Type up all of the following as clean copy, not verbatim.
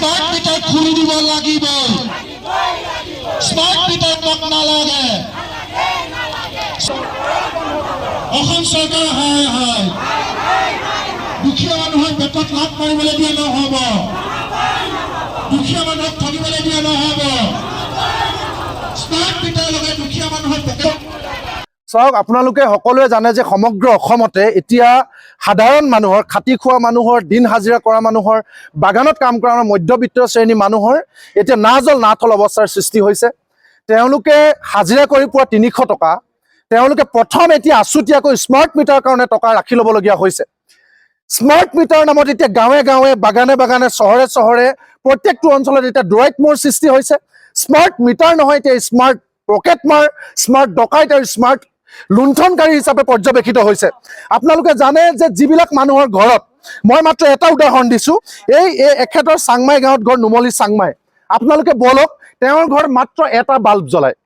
Smart meter খুলি দিব লাগিব স্মাৰ্ট মিটাৰ টক নালাগে অসম চৰকাৰ হয় হয় দুখীয়া মানুহৰ পেটত লাভ মাৰিবলৈ দিয়া নহ'ব দুখীয়া মানুহক ঠগিবলৈ দিয়া নহ'ব স্মাৰ্ট মিটাৰ লগাই দুখীয়া মানুহৰ পেটত চাওক আপোনালোকে সকলোৱে জানে যে সমগ্ৰ অসমতে এতিয়া সাধাৰণ মানুহৰ খাটি খোৱা মানুহৰ দিন হাজিৰা কৰা মানুহৰ বাগানত কাম কৰা মধ্যবিত্ত শ্ৰেণীৰ মানুহৰ এতিয়া নাজল নাথল অৱস্থাৰ সৃষ্টি হৈছে তেওঁলোকে হাজিৰা কৰি পোৱা 300 টকা তেওঁলোকে প্ৰথম এতিয়া আছুতীয়াকৈ স্মাৰ্ট মিটাৰ কাৰণে টকা ৰাখি ল'বলগীয়া হৈছে স্মাৰ্ট মিটাৰ নামত এতিয়া গাঁৱে গাঁৱে বাগানে বাগানে চহৰে চহৰে প্ৰত্যেকটো অঞ্চলত এতিয়া ড্ৰাইট মোৰ সৃষ্টি হৈছে স্মাৰ্ট মিটাৰ নহয় এতিয়া স্মাৰ্ট পকেট মাৰ স্মাৰ্ট ডকাইত আৰু স্মাৰ্ট লুণ্ঠনকাৰী হিচাপে পৰ্যবেক্ষিত হৈছে আপোনালোকে জানে যে যিবিলাক মানুহৰ ঘৰত মই মাত্ৰ এটা উদাহৰণ দিছো এই এখেতৰ চাংমাই গাঁৱত ঘৰ নুমলী চাংমাই আপোনালোকে বলক তেওঁৰ ঘৰ মাত্ৰ এটা বাল্ব জ্বলায়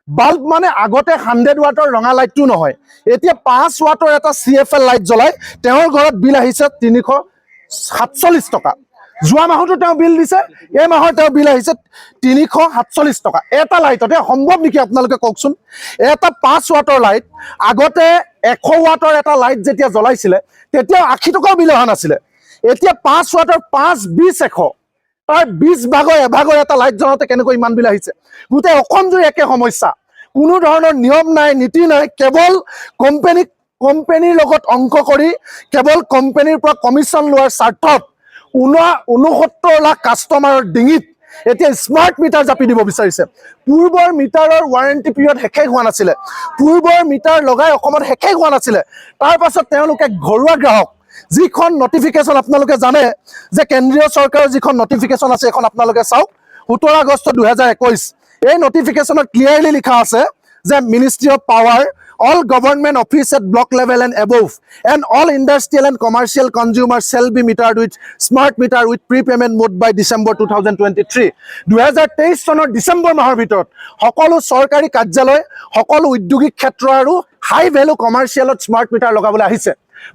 বাল্ব মানে আগতে 100 ওয়াটৰ ৰঙা লাইটটো নহয় এতিয়া 5 ওয়াটৰ এটা CFL লাইট জ্বলায় তেওঁৰ ঘৰত বিল আহিছে 347 টকা যোৱা মাহতো তেওঁ বিল দিছে এই মাহৰ তেওঁ বিল আহিছে 347 টকা এটা লাইটতে সম্ভৱ নেকি আপোনালোকে কওকচোন এটা 5 ওয়াটৰ লাইট আগতে 100 ওয়াটৰ এটা লাইট যেতিয়া জ্বলাইছিলে তেতিয়া 80 টকা বিল অহা নাছিলে এতিয়া 5 ওয়াটৰ 5 20 100 তাৰ 20 ভাগৰ এভাগৰ এটা লাইট জ্বলাওঁতে কেনেকৈ ইমান বিল আহিছে গোটেই অসম জুৰি একে সমস্যা কোনো ধৰণৰ নিয়ম নাই নীতি নাই কেৱল কোম্পানীৰ লগত অংক কৰি কেৱল কোম্পানীৰ পৰা কমিশন লোৱাৰ স্বাৰ্থত 69 লাখ কাস্টমাৰৰ ডিঙিত এতিয়া স্মাৰ্ট মিটাৰ জাপি দিব বিচাৰিছে পূৰ্বৰ মিটাৰৰ ৱাৰেণ্টি পিৰিয়ড শেষ হোৱা নাছিলে পূৰ্বৰ মিটাৰ লগাই অসমত শেষ হোৱা নাছিলে তাৰ পাছত তেওঁলোকে ঘৰুৱা গ্ৰাহক যিখন নটিফিকেশন আপোনালোকে জানে যে কেন্দ্ৰীয় চৰকাৰৰ যিখন নটিফিকেশন আছে এখন আপোনালোকে চাওক 17 আগষ্ট 2021 এই নটিফিকেশনত ক্লিয়াৰলি লিখা আছে যে ministry of power all government office at block level and above and all industrial and commercial consumers shall be metered with smart meter with prepayment mode by December 2023 2023 চনৰ ডিসেম্বৰ মাহৰ ভিতৰত সকলো চৰকাৰী কাৰ্যালয় সকলো উদ্যোগিক ক্ষেত্ৰ আৰু হাই ভ্যালু কমাৰ্চিয়েলত স্মাৰ্ট মিটাৰ লগাবলৈ আহিছে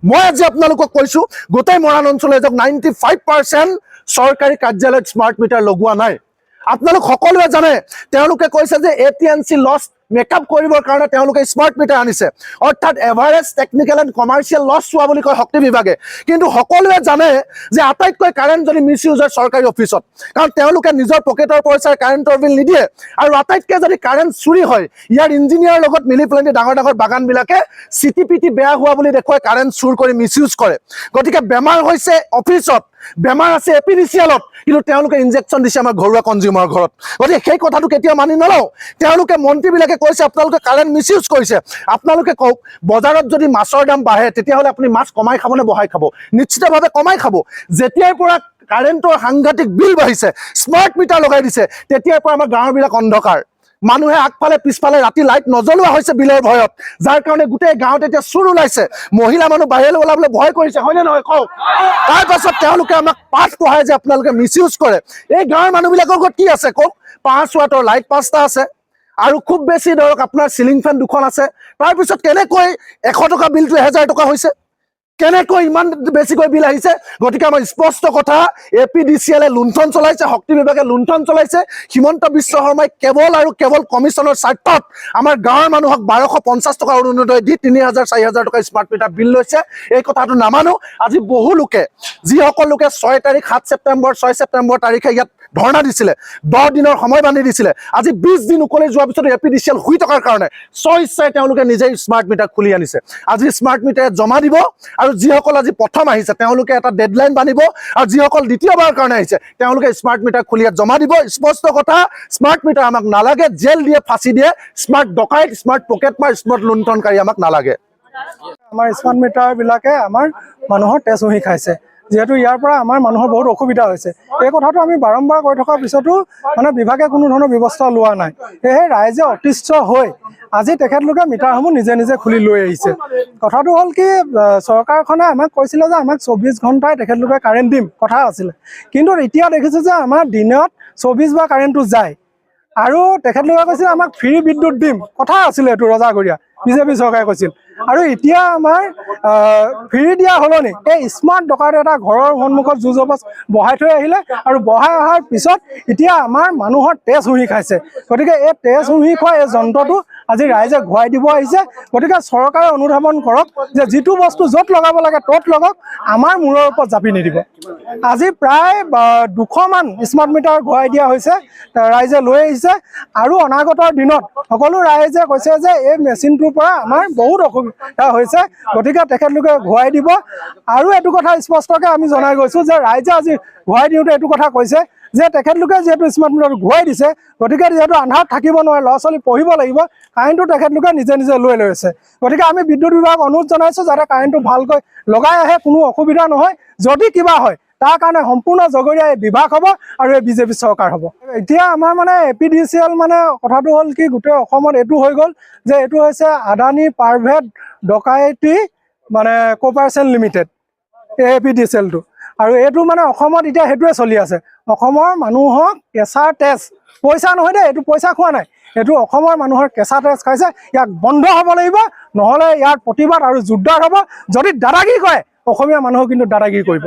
মই আজি আপোনালোকক কৈছো গোটেই মৰাণ অঞ্চলে যক 95% চৰকাৰী কাৰ্যালয়ত স্মাৰ্ট মিটাৰ লগোৱা নাই আপোনালোক সকলোৱে জানে তেওঁলোকে কৈছে যে AT&C লষ্ট মেকআপ কৰিবৰ কাৰণে তেওঁলোকে স্মাৰ্ট মিটাৰ আনিছে অৰ্থাৎ average technical and commercial loss হোৱা বুলি কয় শক্তি বিভাগে কিন্তু সকলোৱে জানে যে আটাইতকৈ কাৰেণ্ট যদি মিছ ইউজ হয় চৰকাৰী অফিচত কাৰণ তেওঁলোকে নিজৰ পকেটৰ পইচাৰ কাৰেণ্টৰ বিল নিদিয়ে আৰু আটাইতকৈ যদি কাৰেণ্ট চুৰি হয় ইয়াৰ ইঞ্জিনিয়াৰ লগত মিলি পেলাই ডাঙৰ ডাঙৰ বাগানবিলাকে চিটিপিটি বেয়া হোৱা বুলি দেখুৱাই কাৰেণ্ট চুৰ কৰি মিছ ইউজ কৰে গতিকে বেমাৰ হৈছে অফিচত বেমাৰ আছে এপিডিচিএলত কিন্তু তেওঁলোকে ইনজেকশন দিছে আমাৰ ঘৰুৱা কনজিউমাৰ ঘৰত গতিকে সেই কথাটো কেতিয়া মানি নলওঁ তেওঁলোকে মন্ত্ৰীবিলাকে কৈছে আপোনালোকে কাৰেণ্ট মিছ ইউজ কৰিছে আপোনালোকে কওক বজাৰত যদি মাছৰ দাম বাঢ়ে তেতিয়াহ'লে আপুনি মাছ কমাই খাব নে বঢ়াই খাব নিশ্চিতভাৱে কমাই খাব যেতিয়াৰ পৰা কাৰেণ্টৰ সাংঘাতিক বিল বাঢ়িছে স্মাৰ্ট মিটাৰ লগাই দিছে তেতিয়াৰ পৰা আমাৰ গাঁৱবিলাক অন্ধকাৰ মানুহে আগফালে পিছফালে ৰাতি লাইট নজ্বলোৱা হৈছে বিলৰ ভয়ত যাৰ কাৰণে গোটেই গাঁৱত এতিয়া চুৰ ওলাইছে মহিলা মানুহ বাহিৰলৈ ওলাবলৈ ভয় কৰিছে হয়নে নহয় কওক তাৰ পাছত তেওঁলোকে আমাক পাঠ পঢ়ায় যে আপোনালোকে মিছ ইউজ কৰে এই গাঁৱৰ মানুহবিলাকৰ ঘৰত কি আছে কওক 5 ওয়াটৰ লাইট 5টা আছে আৰু খুব বেছি ধৰক আপোনাৰ সিলিং ফেন দুখন আছে তাৰ পিছত কেনেকৈ 100 টকা বিলটো 1000 টকা হৈছে কেনেকৈ ইমান বেছিকৈ বিল আহিছে গতিকে আমাৰ স্পষ্ট কথা এপিডিচিএলে লুণ্ঠন চলাইছে শক্তি বিভাগে লুণ্ঠন চলাইছে হিমন্ত বিশ্ব শৰ্মাই কেৱল আৰু কেৱল কমিশনৰ স্বাৰ্থত আমাৰ গাঁৱৰ মানুহক 1250 টকা অৰুণোদয় দি 3000 4000 টকা স্মাৰ্ট মিটাৰ বিল লৈছে এই কথাটো নামানো আজি বহু লোকে যিসকল লোকে 6 তাৰিখ 7 ছেপ্টেম্বৰ 6 ছেপ্টেম্বৰ তাৰিখে ইয়াত ধৰ্ণা দিছিলে 10 দিনৰ সময় বান্ধি দিছিলে আজি 20 দিন উকলি যোৱাৰ পিছত এপিডিচিএল হুই টকাৰ কাৰণে ইচ্ছাই তেওঁলোকে নিজেই স্মাৰ্ট মিটাৰ খুলি আনিছে আজি স্মাৰ্ট মিটাৰ জমা দিব আৰু যিসকল আজি প্ৰথম আহিছে তেওঁলোকে এটা ডেডলাইন বানিব আৰু যিসকল দ্বিতীয়বাৰ কাৰণে আহিছে তেওঁলোকে স্মাৰ্ট মিটাৰ খুলি জমা দিব স্পষ্ট কথা স্মাৰ্ট মিটাৰ আমাক নালাগে জেল দিয়ে ফাঁসি দিয়ে স্মাৰ্ট ডকাইত স্মাৰ্ট পকেট মাৰ স্মাৰ্ট লুণ্ঠনকাৰী আমাক নালাগে আমাৰ স্মাৰ্ট মিটাৰ বিলাকে আমাৰ মানুহৰ তেজ উহি খাইছে যেহেতু ইয়াৰ পৰা আমাৰ মানুহৰ বহুত অসুবিধা হৈছে এই কথাটো আমি বাৰম্বাৰ কৈ থকাৰ পিছতো মানে বিভাগে কোনো ধৰণৰ ব্যৱস্থা লোৱা নাই সেয়ে ৰাইজে অতিষ্ঠ হৈ আজি তেখেতলোকে মিটাৰসমূহ নিজে নিজে খুলি লৈ আহিছে কথাটো হ'ল কি চৰকাৰখনে আমাক কৈছিলে যে আমাক 24 ঘণ্টাই তেখেতলোকে কাৰেণ্ট দিম কথা আছিলে কিন্তু এতিয়া দেখিছো যে আমাৰ দিনত 24 বা কাৰেণ্টটো যায় আৰু তেখেতলোকে কৈছে আমাক ফ্ৰী বিদ্যুৎ দিম কথা আছিলে এইটো ৰজাগৰীয়া বিজেপি চৰকাৰে কৈছিল। আৰু এতিয়া আমাৰ ফ্ৰী দিয়া সলনি এই স্মাৰ্ট ডকাইত এটা ঘৰৰ সন্মুখত জুজবজ বহাই থৈ আহিলে, আৰু বহাই অহাৰ পিছত এতিয়া আমাৰ মানুহৰ তেজ শুহি খাইছে। গতিকে এই তেজ শুহি খোৱা এই যন্ত্ৰটো আজি ৰাইজে ঘূৰাই দিব আহিছে। গতিকে চৰকাৰে অনুধাৱন কৰক যে যিটো বস্তু য'ত লগাব লাগে ত'ত লগাওক, আমাৰ মূৰৰ ওপৰত জাপি নিদিব। আজি প্ৰায় 200মান স্মাৰ্ট মিটাৰ ঘূৰাই দিয়া হৈছে, ৰাইজে লৈ আহিছে। আৰু অনাগতৰ দিনত সকলো ৰাইজে কৈছে যে এই মেচিনটোৰ পৰা আমাৰ বহুত অসুবিধা হৈছে, গতিকে তেখেতলোকে ঘূৰাই দিব। আৰু এইটো কথা স্পষ্টকৈ আমি জনাই গৈছোঁ যে ৰাইজে আজি ঘূৰাই দিওঁতে এইটো কথা কৈছে যে তেখেতলোকে যিহেতু স্মাৰ্ট মিটাৰটো ঘূৰাই দিছে, গতিকে যিহেতু আন্ধাৰত থাকিব নোৱাৰে, ল'ৰা ছোৱালী পঢ়িব লাগিব, কাৰেণ্টটো তেখেতলোকে নিজে নিজে লৈ লৈছে। গতিকে আমি বিদ্যুৎ বিভাগক অনুৰোধ জনাইছোঁ যাতে কাৰেণ্টটো ভালকৈ লগাই আহে, কোনো অসুবিধা নহয়। যদি কিবা হয় তাৰ কাৰণে সম্পূৰ্ণ জগৰীয়া এই বিভাগ হ'ব আৰু এই বিজেপি চৰকাৰ হ'ব। এতিয়া আমাৰ মানে APDCL মানে কথাটো হ'ল কি, গোটেই অসমত এইটো হৈ গ'ল যে এইটো হৈছে আদানী প্ৰাইভেট ডকাইটি মানে কৰ্পৰেশ্যন লিমিটেড, APDCLটো। আৰু এইটো মানে অসমত এতিয়া সেইটোৱে চলি আছে। অসমৰ মানুহক কেঁচা তেজ, পইচা নহয় দেই, এইটো পইচা খোৱা নাই, এইটো অসমৰ মানুহৰ কেঁচা তেজ খাইছে। ইয়াক বন্ধ হ'ব লাগিব, নহ'লে ইয়াৰ প্ৰতিবাদ আৰু জোৰদাৰ হ'ব। যদি দাদাগিৰি কৰে অসমীয়া মানুহক কিন্তু দাদাগিৰি কৰিব।